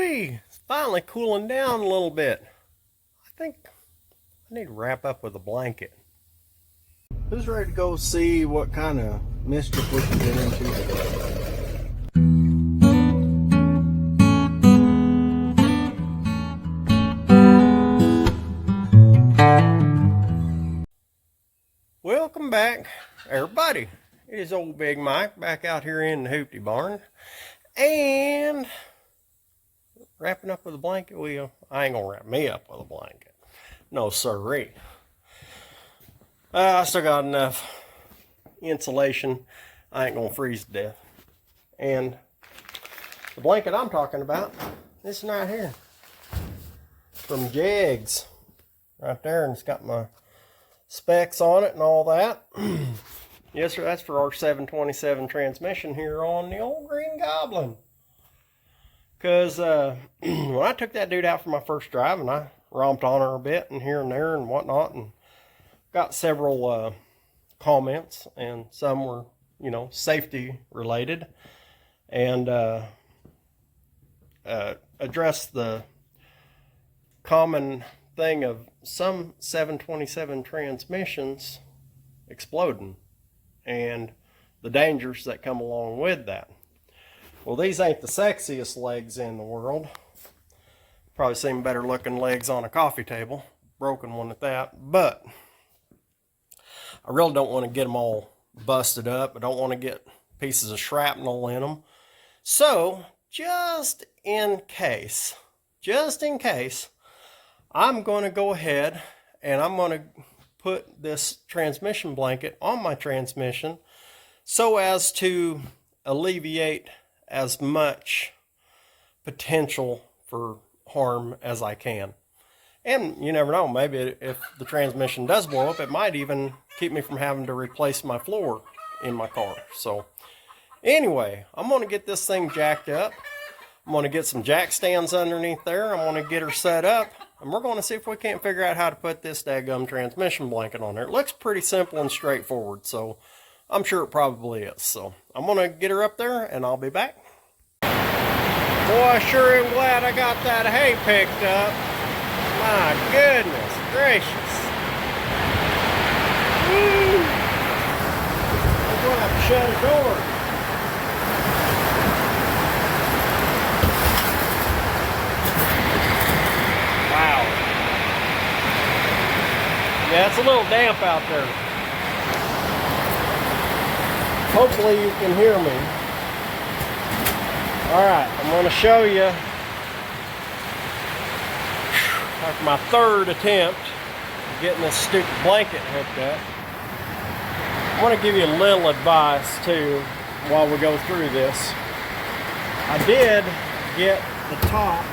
Woo-wee! It's finally cooling down a little bit. I think I need to wrap up with a blanket. Who's ready to go see what kind of mischief we can get into today? Welcome back, everybody. It is old Big Mike back out here in the Hoopty Barn. And wrapping up with a blanket. Well, I ain't gonna wrap me up with a blanket. No sirree. I still got enough insulation. I ain't gonna freeze to death. And the blanket I'm talking about, this one right here. From Jegs. Right there, and it's got my specs on it and all that. Yes, sir, that's for our 727 transmission here on the old Green Goblin. Because when I took that dude out for my first drive, and I romped on her a bit and here and there and whatnot, and got several comments, and some were, you know, safety related, and addressed the common thing of some 727 transmissions exploding and the dangers that come along with that. Well, these ain't the sexiest legs in the world. Probably seen better looking legs on a coffee table. Broken one at that. But I really don't want to get them all busted up. I don't want to get pieces of shrapnel in them. So, just in case, I'm going to go ahead and I'm going to put this transmission blanket on my transmission so as to alleviate as much potential for harm as I can. And you never know, maybe if the transmission does blow up, it might even keep me from having to replace my floor in my car. So anyway, I'm going to get this thing jacked up. I'm going to get some jack stands underneath there. I'm going to get her set up. And we're going to see if we can't figure out how to put this daggum transmission blanket on there. It looks pretty simple and straightforward, so I'm sure it probably is. So I'm going to get her up there, and I'll be back. Boy, I sure am glad I got that hay picked up. My goodness gracious. Woo! I'm going to have to shut the door. Wow. Yeah, it's a little damp out there. Hopefully you can hear me. Alright, I'm going to show you after my third attempt at getting this stupid blanket hooked up. I want to give you a little advice too while we go through this. I did get the top.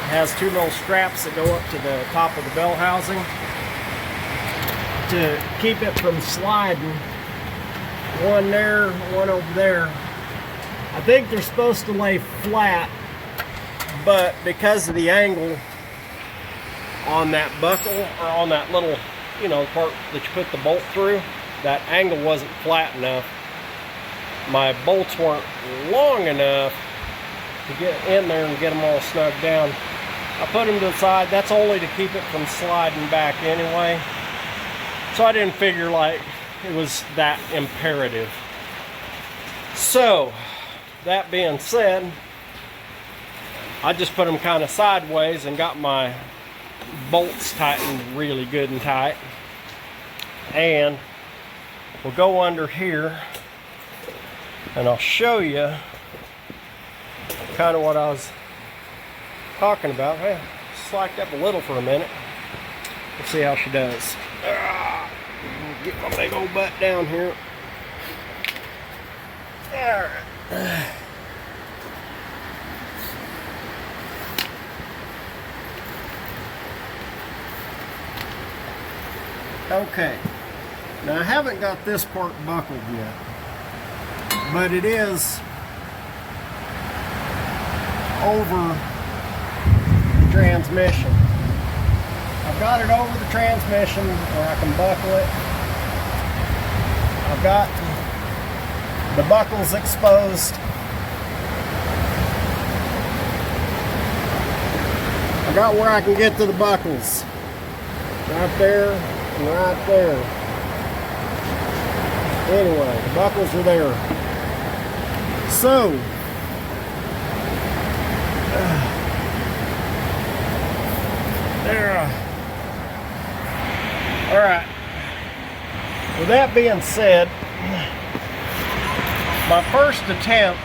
It has two little straps that go up to the top of the bell housing to keep it from sliding. One there, one over there. I think they're supposed to lay flat, but because of the angle on that buckle, or on that little, you know, part that you put the bolt through, that angle wasn't flat enough. My bolts weren't long enough to get in there and get them all snug down. I put them to the side. That's only to keep it from sliding back anyway. So I didn't figure like it was that imperative. So, that being said, I just put them kind of sideways and got my bolts tightened really good and tight. And we'll go under here and I'll show you kind of what I was talking about. Hey, slacked up a little for a minute. Let's see how she does. Get my big old butt down here. Alright. Okay. Now I haven't got this part buckled yet, but it is over the transmission. I've got it over the transmission where I can buckle it. I've got the buckles exposed I got where I can get to the buckles. Right there and right there. Anyway, the buckles are there. So, there. All right. With that being said, my first attempt,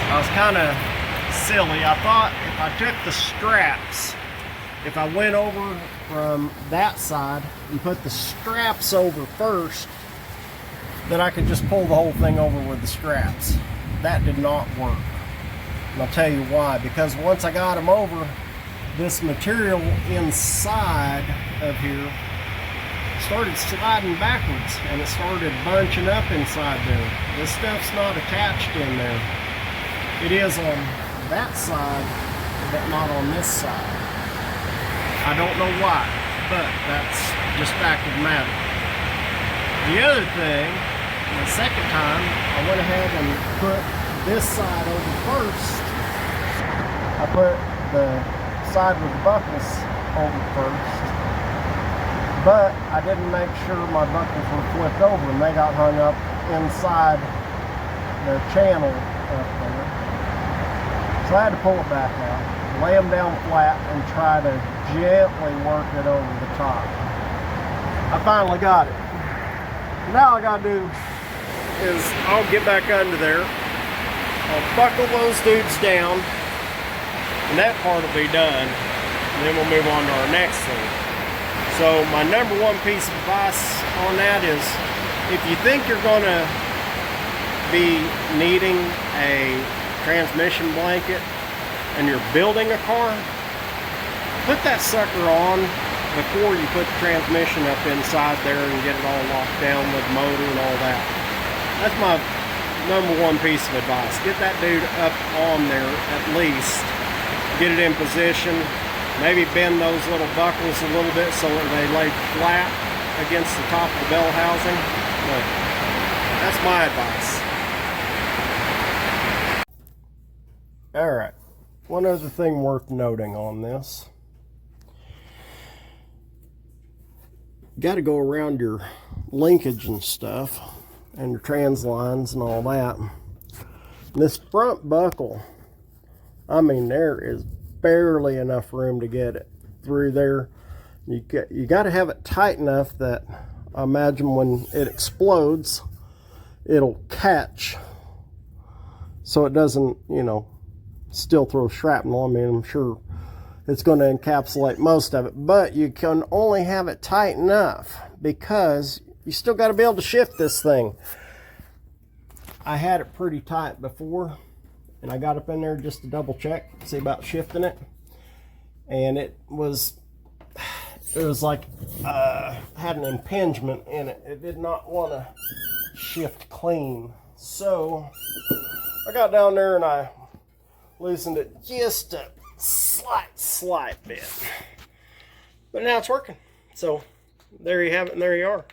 I was kind of silly. I thought if I took the straps, if I went over from that side and put the straps over first, that I could just pull the whole thing over with the straps. That did not work. And I'll tell you why. Because once I got them over, this material inside of here started sliding backwards and it started bunching up inside there. This stuff's not attached in there. It is on that side, but not on this side. I don't know why, but that's just fact of the matter. The other thing, the second time, I went ahead and put this side over first. I put the side with the buckles over first, but I didn't make sure my buckles were flipped over and they got hung up inside the channel up there. So I had to pull it back out, lay them down flat, and try to gently work it over the top. I finally got it. Now all I gotta do is I'll get back under there, I'll buckle those dudes down, and that part will be done, and then we'll move on to our next thing. So my number one piece of advice on that is, if you think you're gonna be needing a transmission blanket and you're building a car, put that sucker on before you put the transmission up inside there and get it all locked down with the motor and all that. That's my number one piece of advice. Get that dude up on there at least. Get it in position. Maybe bend those little buckles a little bit so that they lay flat against the top of the bell housing. But that's my advice. Alright, one other thing worth noting on this. You got to go around your linkage and stuff, and your trans lines and all that. This front buckle, I mean, there is barely enough room to get it through there. You got to have it tight enough that I imagine when it explodes, it'll catch, so it doesn't, you know, still throw shrapnel. I mean, I'm sure it's going to encapsulate most of it, but you can only have it tight enough because you still got to be able to shift this thing. I had it pretty tight before, and I got up in there just to double check, see about shifting it, and it was like had an impingement in it. It did not want to shift clean, so I got down there and I loosened it just a slight bit, but now it's working. So there you have it, and there you are.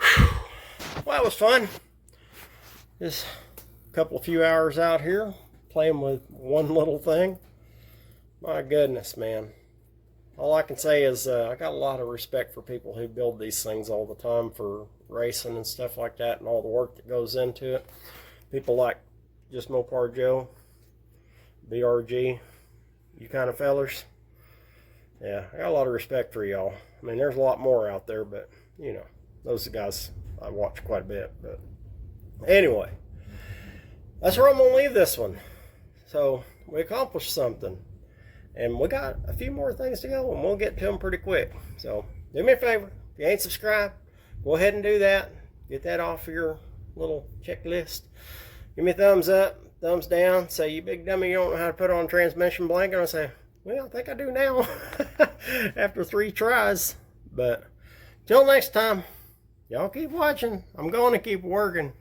Whew. Well, that was fun. Just a few hours out here playing with one little thing. My goodness, man. All I can say is I got a lot of respect for people who build these things all the time for racing and stuff like that, and all the work that goes into it. People like Just Mopar Joe, BRG, you kind of fellers. Yeah, I got a lot of respect for y'all. I mean, there's a lot more out there, but you know, those are the guys I watch quite a bit. But anyway, that's where I'm gonna leave this one. So we accomplished something, and we got a few more things to go, and we'll get to them pretty quick. So do me a favor, if you ain't subscribed, go ahead and do that. Get that off your little checklist. Give me a thumbs up, thumbs down. Say, you big dummy, you don't know how to put on a transmission blanket. I say, well, I think I do now after 3 tries. But till next time, y'all keep watching. I'm going to keep working.